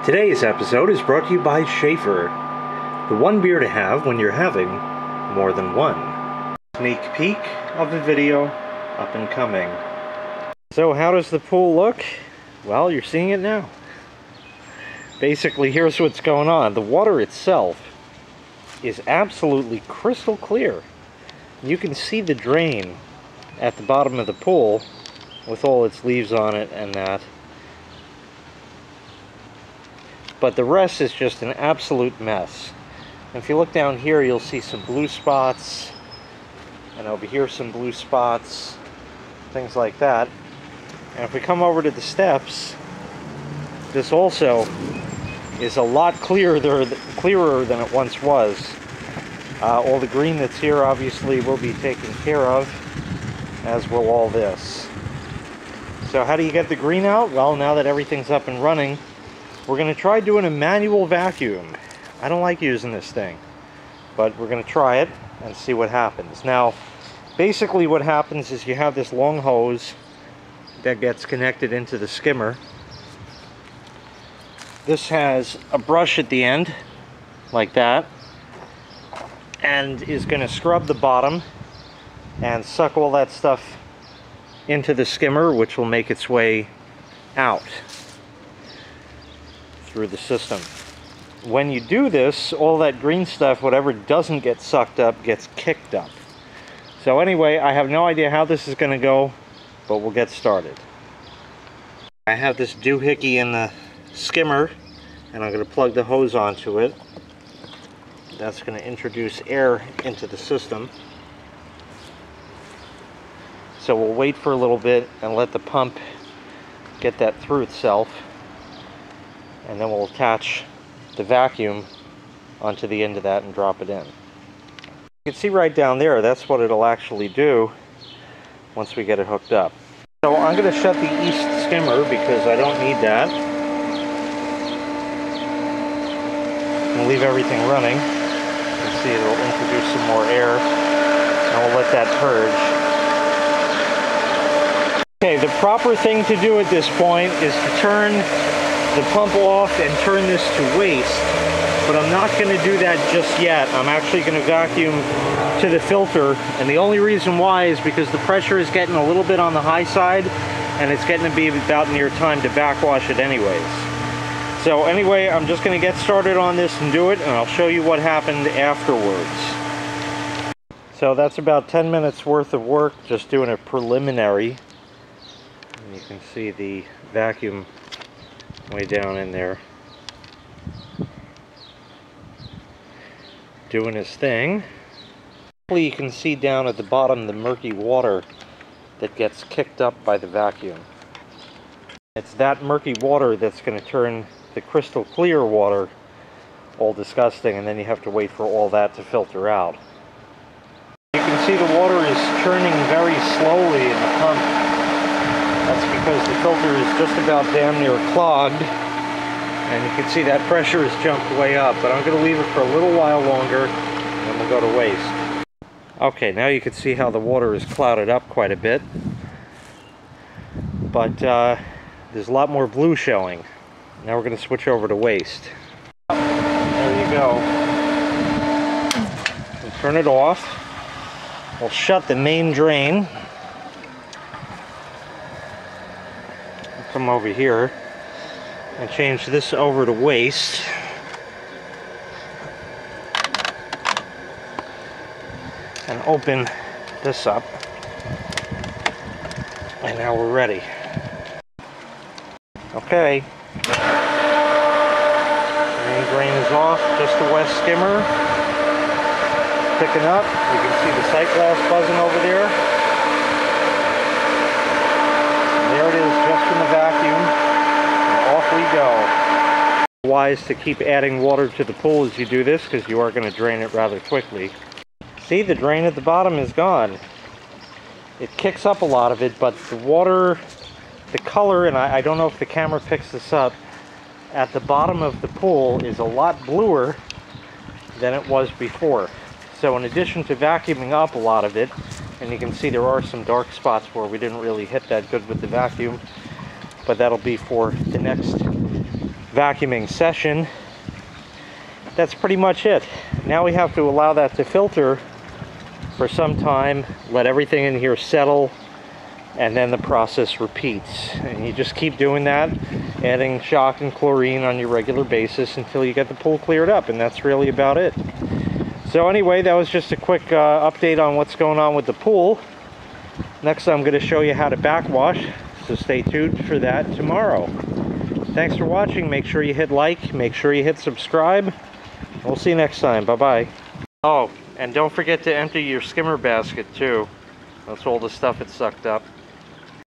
Today's episode is brought to you by Schaefer, the one beer to have when you're having more than one. Sneak peek of the video up and coming. So how does the pool look? Well, you're seeing it now. Basically, here's what's going on. The water itself is absolutely crystal clear. You can see the drain at the bottom of the pool with all its leaves on it and that. But the rest is just an absolute mess. And if you look down here, you'll see some blue spots, and over here some blue spots, things like that. And if we come over to the steps, this also is a lot clearer than it once was. All the green that's here obviously will be taken care of, as will all this. So how do you get the green out? Well, now that everything's up and running, we're going to try doing a manual vacuum. I don't like using this thing, but we're going to try it and see what happens. Now, basically what happens is you have this long hose that gets connected into the skimmer. This has a brush at the end, like that, and is going to scrub the bottom and suck all that stuff into the skimmer, which will make its way out through the system. When you do this, all that green stuff, whatever doesn't get sucked up, gets kicked up. So anyway, I have no idea how this is going to go, but we'll get started. I have this doohickey in the skimmer, and I'm going to plug the hose onto it. That's going to introduce air into the system. So we'll wait for a little bit and let the pump get that through itself, and then we'll attach the vacuum onto the end of that and drop it in. You can see right down there, that's what it'll actually do once we get it hooked up. So I'm going to shut the east skimmer because I don't need that. And leave everything running. You can see it'll introduce some more air, and we'll let that purge. Okay, the proper thing to do at this point is to turn the pump off and turn this to waste, but I'm not going to do that just yet. I'm actually going to vacuum to the filter, and the only reason why is because the pressure is getting a little bit on the high side, and it's getting to be about near time to backwash it anyways. So anyway, I'm just going to get started on this and do it, and I'll show you what happened afterwards. So that's about 10 minutes worth of work, just doing a preliminary. And you can see the vacuum way down in there doing his thing. You can see down at the bottom the murky water that gets kicked up by the vacuum. It's that murky water that's going to turn the crystal clear water all disgusting, and then you have to wait for all that to filter out. You can see the water is churning very slowly in the pump. That's because the filter is just about damn near clogged, and you can see that pressure has jumped way up, but I'm going to leave it for a little while longer and we'll go to waste. Okay, now you can see how the water is clouded up quite a bit, but there's a lot more blue showing. Now we're going to switch over to waste. There you go. We'll turn it off. We'll shut the main drain. Come over here and change this over to waste. And open this up. And now we're ready. Okay. Main drain is off, just the west skimmer. Picking up. You can see the sight glass buzzing over there. There it is, just from the vacuum, and off we go. It's wise to keep adding water to the pool as you do this, because you are going to drain it rather quickly. See, the drain at the bottom is gone. It kicks up a lot of it, but the water, the color, and I don't know if the camera picks this up, at the bottom of the pool is a lot bluer than it was before. So in addition to vacuuming up a lot of it, and you can see there are some dark spots where we didn't really hit that good with the vacuum, but that'll be for the next vacuuming session. That's pretty much it. Now we have to allow that to filter for some time, let everything in here settle, and then the process repeats. And you just keep doing that, adding shock and chlorine on your regular basis until you get the pool cleared up, and that's really about it. So anyway, that was just a quick update on what's going on with the pool. Next I'm going to show you how to backwash, so stay tuned for that tomorrow. Thanks for watching. Make sure you hit like, make sure you hit subscribe. We'll see you next time. Bye-bye. Oh, and don't forget to empty your skimmer basket too. That's all the stuff it sucked up.